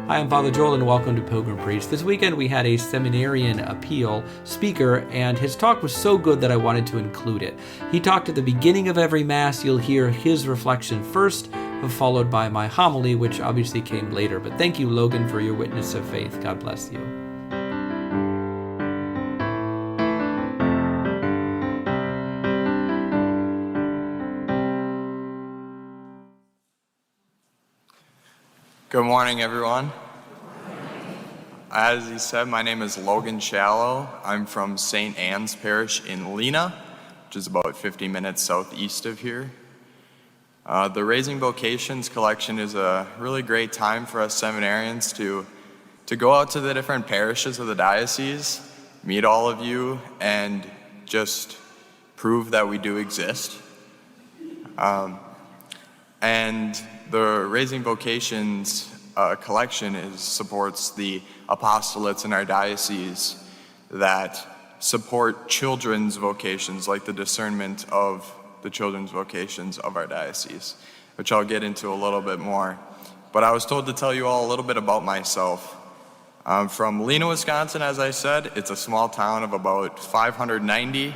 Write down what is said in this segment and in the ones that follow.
Hi, I'm Father Joel, and welcome to Pilgrim Preach. This weekend we had a seminarian appeal speaker, and his talk was so good that I wanted to include it. He talked at the beginning of every Mass. You'll hear his reflection first, followed by my homily, which obviously came later. But thank you, Logan, for your witness of faith. God bless you. Good morning, everyone. As he said, my name is Logan Shallow. I'm from St. Anne's Parish in Lena, which is about 50 minutes southeast of here. The Raising Vocations collection is a really great time for us seminarians to go out to the different parishes of the diocese, meet all of you, and just prove that we do exist. And the Raising Vocations collection supports the apostolates in our diocese that support children's vocations, like the discernment of the children's vocations of our diocese, which I'll get into a little bit more. But I was told to tell you all a little bit about myself. I'm from Lena, Wisconsin, as I said. It's a small town of about 590,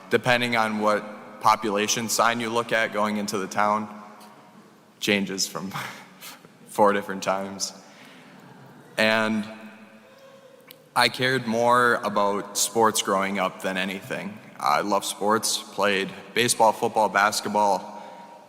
depending on what population sign you look at going into the town. Changes from 4 different times. And I cared more about sports growing up than anything. I love sports, played baseball, football, basketball,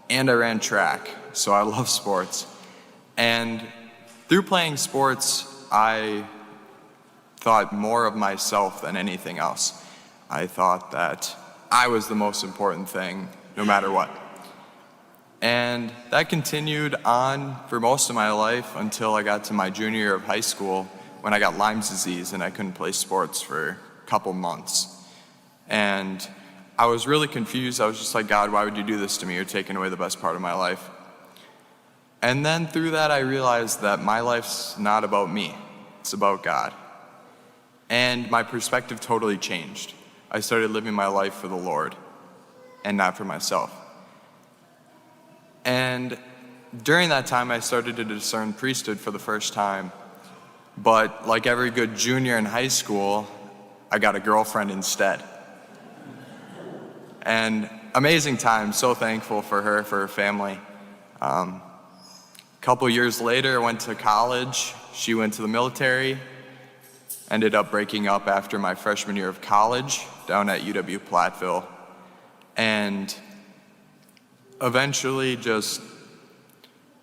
and I ran track, so I love sports. And through playing sports, I thought more of myself than anything else. I thought that I was the most important thing, no matter what. And that continued on for most of my life until I got to my junior year of high school when I got Lyme's disease and I couldn't play sports for a couple months. And I was really confused. I was just like, God, why would you do this to me? You're taking away the best part of my life. And then through that, I realized that my life's not about me. It's about God. And my perspective totally changed. I started living my life for the Lord and not for myself. And during that time, I started to discern priesthood for the first time. But like every good junior in high school, I got a girlfriend instead. And amazing time, so thankful for her family. A couple years later, I went to college. She went to the military. Ended up breaking up after my freshman year of college down at UW-Platteville. And eventually just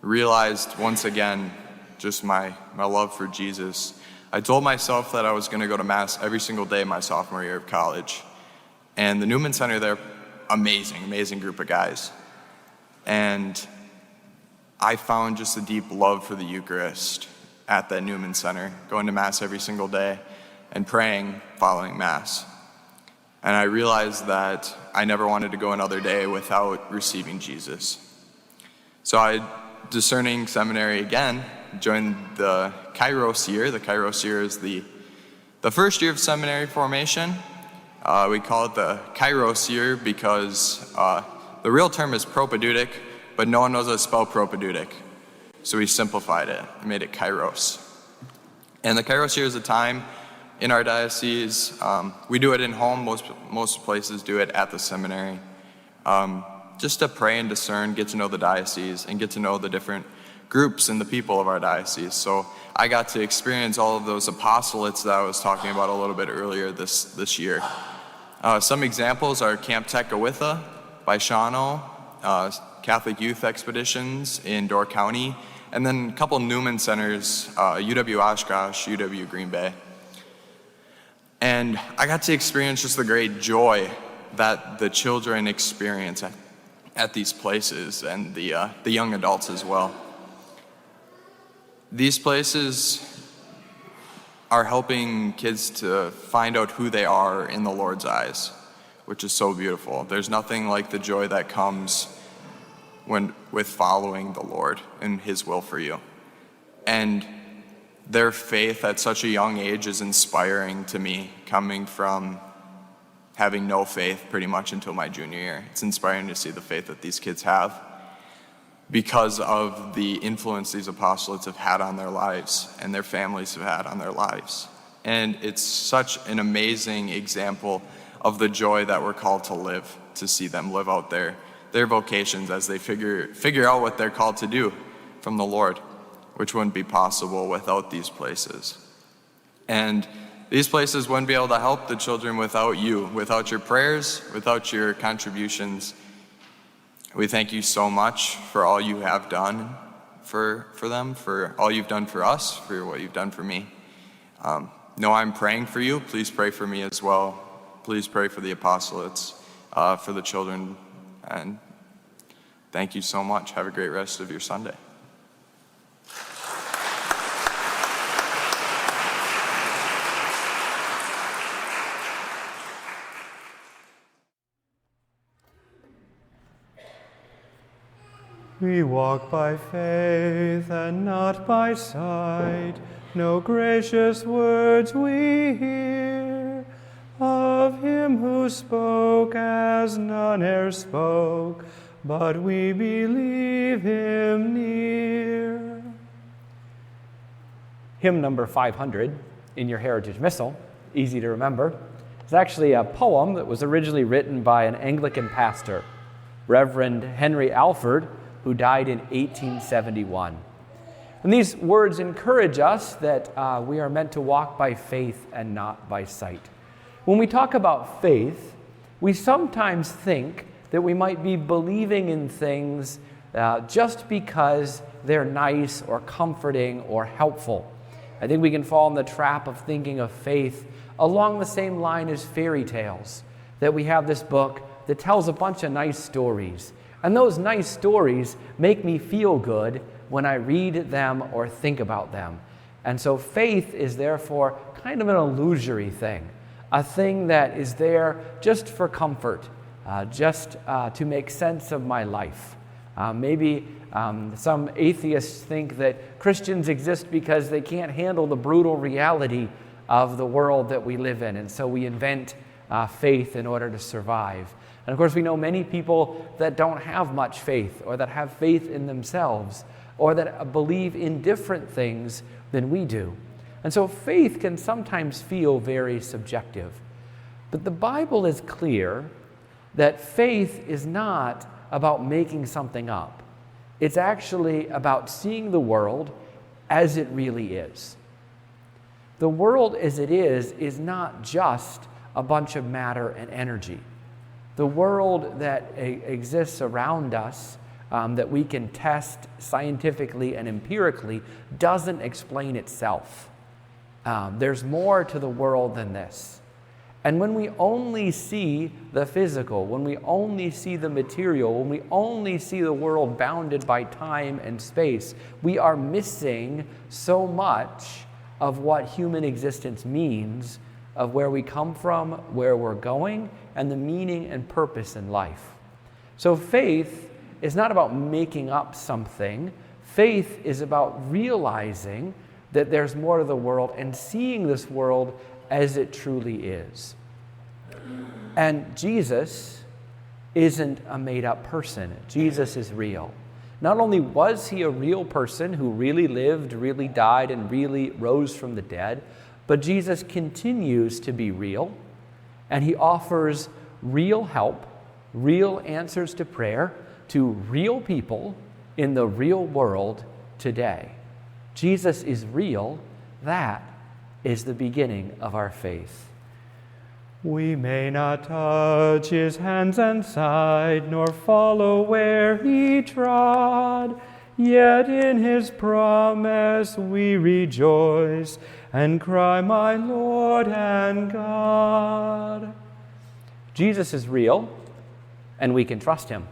realized once again just my love for Jesus. I told myself that I was going to go to Mass every single day my sophomore year of college. And the Newman Center there, amazing group of guys. And I found just a deep love for the Eucharist at that Newman Center, going to Mass every single day and praying following Mass. And I realized that I never wanted to go another day without receiving Jesus. So I, discerning seminary again, joined the Kairos year. The Kairos year is the first year of seminary formation. We call it the Kairos year because the real term is propedeutic, but no one knows how to spell propedeutic. So we simplified it and made it Kairos. And the Kairos year is a time in our diocese. We do it in home. Most places do it at the seminary. Just to pray and discern, get to know the diocese, and get to know the different groups and the people of our diocese. So I got to experience all of those apostolates that I was talking about a little bit earlier this year. Some examples are Camp Tekakwitha by Shawano, Catholic Youth Expeditions in Door County, and then a couple Newman centers, UW Oshkosh, UW Green Bay. And I got to experience just the great joy that the children experience at these places, and the young adults as well. These places are helping kids to find out who they are in the Lord's eyes, which is so beautiful. There's nothing like the joy that comes with following the Lord and His will for you. And their faith at such a young age is inspiring to me, coming from having no faith pretty much until my junior year. It's inspiring to see the faith that these kids have. because of the influence these apostolates have had on their lives and their families have had on their lives. And it's such an amazing example of the joy that we're called to live, to see them live out their vocations as they figure out what they're called to do from the Lord, which wouldn't be possible without these places. And these places wouldn't be able to help the children without you, without your prayers, without your contributions. We thank you so much for all you have done for them, for all you've done for us, for what you've done for me. Know I'm praying for you. Please pray for me as well. Please pray for the apostolates, for the children. And thank you so much. Have a great rest of your Sunday. We walk by faith and not by sight. No gracious words we hear of him who spoke as none e'er spoke, but we believe him near. Hymn number 500 in your Heritage Missal, easy to remember, is actually a poem that was originally written by an Anglican pastor, Reverend Henry Alford, who died in 1871. And these words encourage us that we are meant to walk by faith and not by sight. When we talk about faith, we sometimes think that we might be believing in things just because they're nice or comforting or helpful. I think we can fall in the trap of thinking of faith along the same line as fairy tales, that we have this book that tells a bunch of nice stories. And those nice stories make me feel good when I read them or think about them. And so faith is therefore kind of an illusory thing, a thing that is there just for comfort, just to make sense of my life. Maybe some atheists think that Christians exist because they can't handle the brutal reality of the world that we live in, and so we invent faith in order to survive. And of course, we know many people that don't have much faith, or that have faith in themselves, or that believe in different things than we do. And so faith can sometimes feel very subjective. But the Bible is clear that faith is not about making something up. It's actually about seeing the world as it really is. The world as it is not just a bunch of matter and energy. The world that exists around us, that we can test scientifically and empirically, doesn't explain itself. There's more to the world than this. And when we only see the physical, when we only see the material, when we only see the world bounded by time and space, we are missing so much of what human existence means, of where we come from, where we're going, and the meaning and purpose in life. So faith is not about making up something. Faith is about realizing that there's more to the world and seeing this world as it truly is. And Jesus isn't a made-up person. Jesus is real. Not only was he a real person who really lived, really died, and really rose from the dead, but Jesus continues to be real, and he offers real help, real answers to prayer to real people in the real world today. Jesus is real. That is the beginning of our faith. We may not touch his hands and side, nor follow where he trod, yet in his promise we rejoice and cry, my Lord and God. Jesus is real, and we can trust him.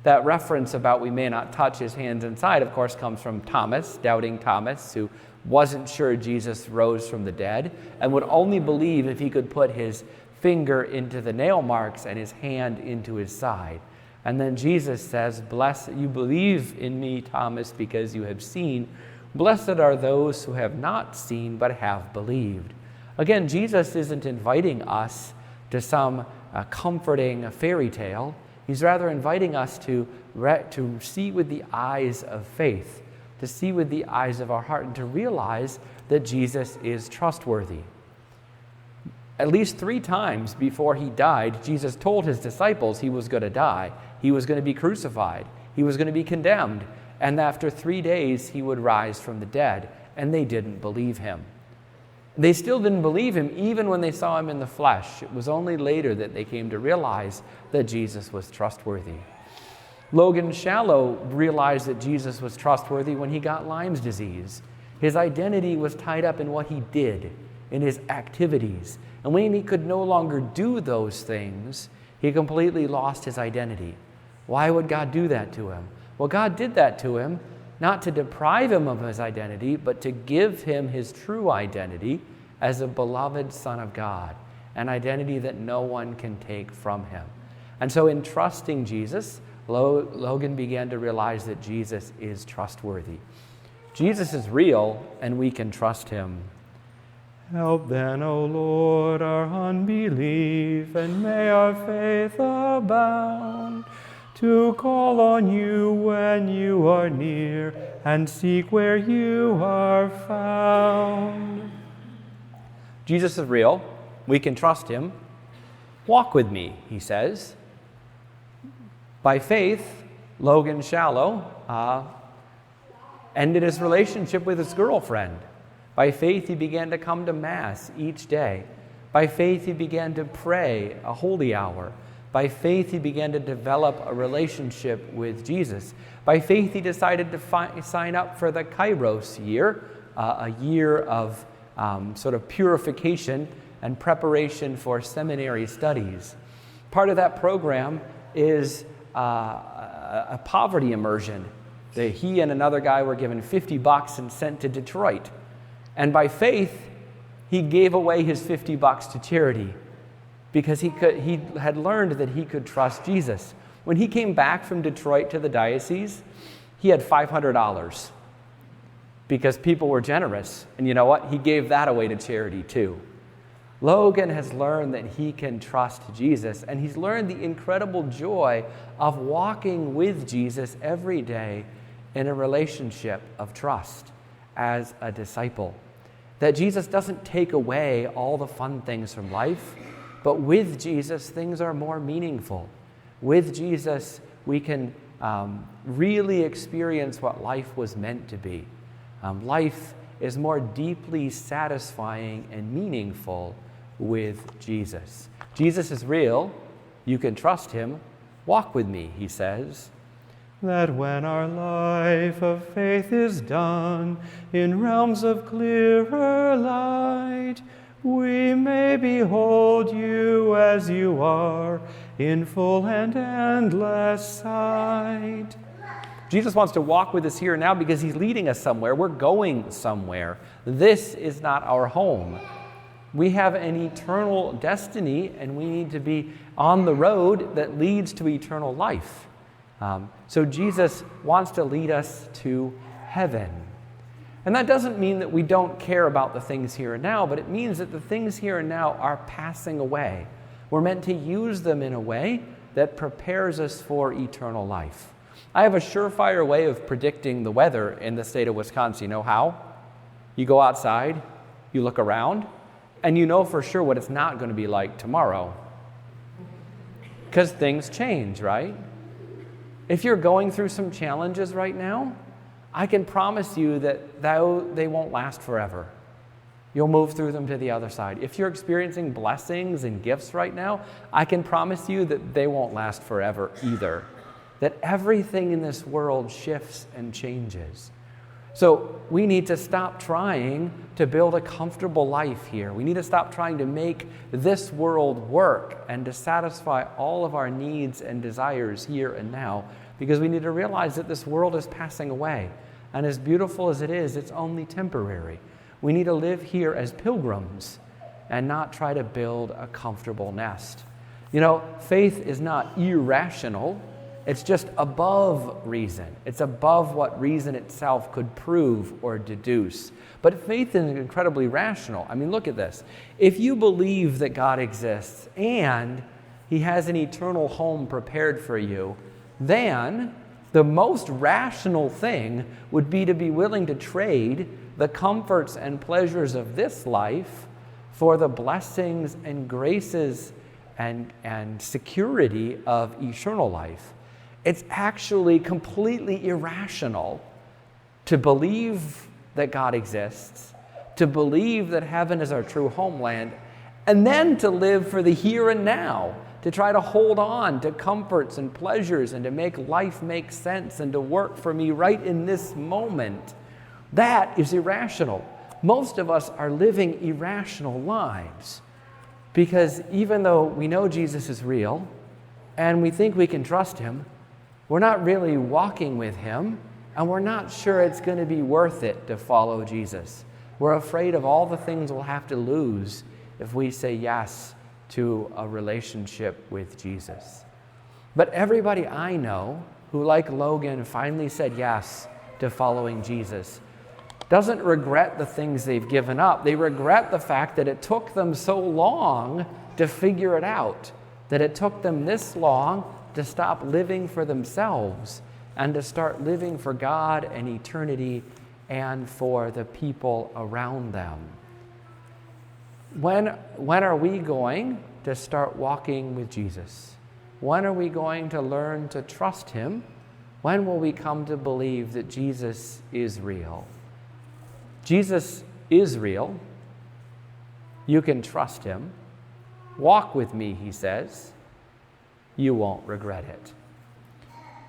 That reference about we may not touch his hands and side, of course, comes from Thomas, doubting Thomas, who wasn't sure Jesus rose from the dead and would only believe if he could put his finger into the nail marks and his hand into his side. And then Jesus says, "Blessed, you believe in me, Thomas, because you have seen. Blessed are those who have not seen but have believed." Again, Jesus isn't inviting us to some comforting fairy tale. He's rather inviting us to see with the eyes of faith, to see with the eyes of our heart, and to realize that Jesus is trustworthy. At least 3 times before he died, Jesus told his disciples he was going to die. He was going to be crucified. He was going to be condemned. And after 3 days, he would rise from the dead. And they didn't believe him. They still didn't believe him even when they saw him in the flesh. It was only later that they came to realize that Jesus was trustworthy. Logan Shallow realized that Jesus was trustworthy when he got Lyme's disease. His identity was tied up in what he did, in his activities. And when he could no longer do those things, he completely lost his identity. Why would God do that to him? Well, God did that to him not to deprive him of his identity, but to give him his true identity as a beloved Son of God, an identity that no one can take from him. And so in trusting Jesus, Logan began to realize that Jesus is trustworthy. Jesus is real, and we can trust him. Help then, O Lord, our unbelief, and may our faith abound, to call on you when you are near, and seek where you are found. Jesus is real. We can trust him. Walk with me, he says. By faith, Logan Shallow ended his relationship with his girlfriend. By faith, he began to come to Mass each day. By faith, he began to pray a holy hour. By faith, he began to develop a relationship with Jesus. By faith, he decided to sign up for the Kairos year, a year of sort of purification and preparation for seminary studies. Part of that program is a poverty immersion. He and another guy were given $50 and sent to Detroit. And by faith, he gave away his $50 to charity because he had learned that he could trust Jesus. When he came back from Detroit to the diocese, he had $500 because people were generous. And you know what? He gave that away to charity too. Logan has learned that he can trust Jesus, and he's learned the incredible joy of walking with Jesus every day in a relationship of trust as a disciple. That Jesus doesn't take away all the fun things from life, but with Jesus, things are more meaningful. With Jesus, we can really experience what life was meant to be. Life is more deeply satisfying and meaningful with Jesus. Jesus is real. You can trust him. Walk with me, he says. That when our life of faith is done in realms of clearer light, we may behold you as you are in full and endless sight. Jesus wants to walk with us here and now because he's leading us somewhere. We're going somewhere. This is not our home. We have an eternal destiny, and we need to be on the road that leads to eternal life. So Jesus wants to lead us to heaven. And that doesn't mean that we don't care about the things here and now, but it means that the things here and now are passing away. We're meant to use them in a way that prepares us for eternal life. I have a surefire way of predicting the weather in the state of Wisconsin. You know how? You go outside, you look around, and you know for sure what it's not going to be like tomorrow. Because things change, right? If you're going through some challenges right now, I can promise you that they won't last forever. You'll move through them to the other side. If you're experiencing blessings and gifts right now, I can promise you that they won't last forever either. That everything in this world shifts and changes. So we need to stop trying to build a comfortable life here. We need to stop trying to make this world work and to satisfy all of our needs and desires here and now, because we need to realize that this world is passing away. And as beautiful as it is, it's only temporary. We need to live here as pilgrims and not try to build a comfortable nest. You know, faith is not irrational. It's just above reason. It's above what reason itself could prove or deduce. But faith is incredibly rational. I mean, look at this. If you believe that God exists and He has an eternal home prepared for you, then the most rational thing would be to be willing to trade the comforts and pleasures of this life for the blessings and graces and security of eternal life. It's actually completely irrational to believe that God exists, to believe that heaven is our true homeland, and then to live for the here and now, to try to hold on to comforts and pleasures and to make life make sense and to work for me right in this moment. That is irrational. Most of us are living irrational lives because even though we know Jesus is real and we think we can trust him, we're not really walking with him, and we're not sure it's going to be worth it to follow Jesus. We're afraid of all the things we'll have to lose if we say yes to a relationship with Jesus. But everybody I know who, like Logan, finally said yes to following Jesus doesn't regret the things they've given up. They regret the fact that it took them so long to figure it out, that it took them this long to stop living for themselves and to start living for God and eternity and for the people around them. When are we going to start walking with Jesus? When are we going to learn to trust him? When will we come to believe that Jesus is real? Jesus is real. You can trust him. Walk with me, he says. You won't regret it.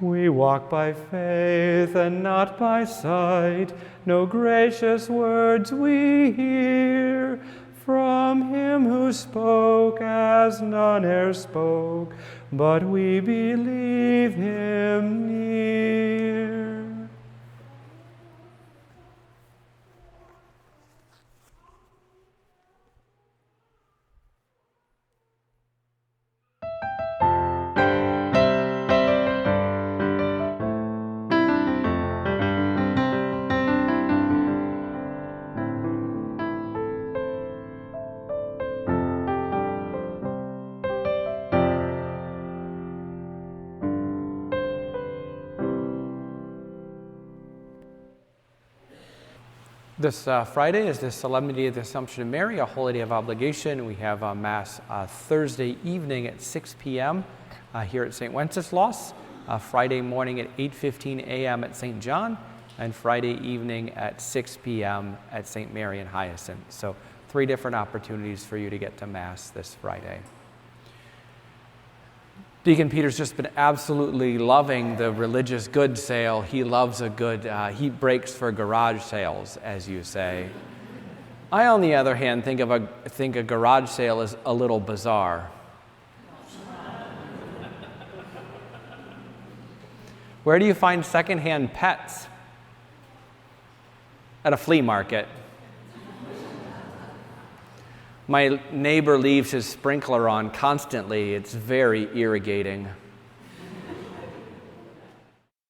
We walk by faith and not by sight. No gracious words we hear from him who spoke as none e'er spoke, but we believe him near. This Friday is the Solemnity of the Assumption of Mary, a holy day of obligation. We have Mass Thursday evening at 6 p.m. Here at St. Wenceslas, Friday morning at 8:15 a.m. at St. John, and Friday evening at 6 p.m. at St. Mary and Hyacinth. So 3 different opportunities for you to get to Mass this Friday. Deacon Peter's just been absolutely loving the religious goods sale. He loves a good, he breaks for garage sales, as you say. I, on the other hand, think a garage sale is a little bizarre. Where do you find secondhand pets? At a flea market. My neighbor leaves his sprinkler on constantly. It's very irritating.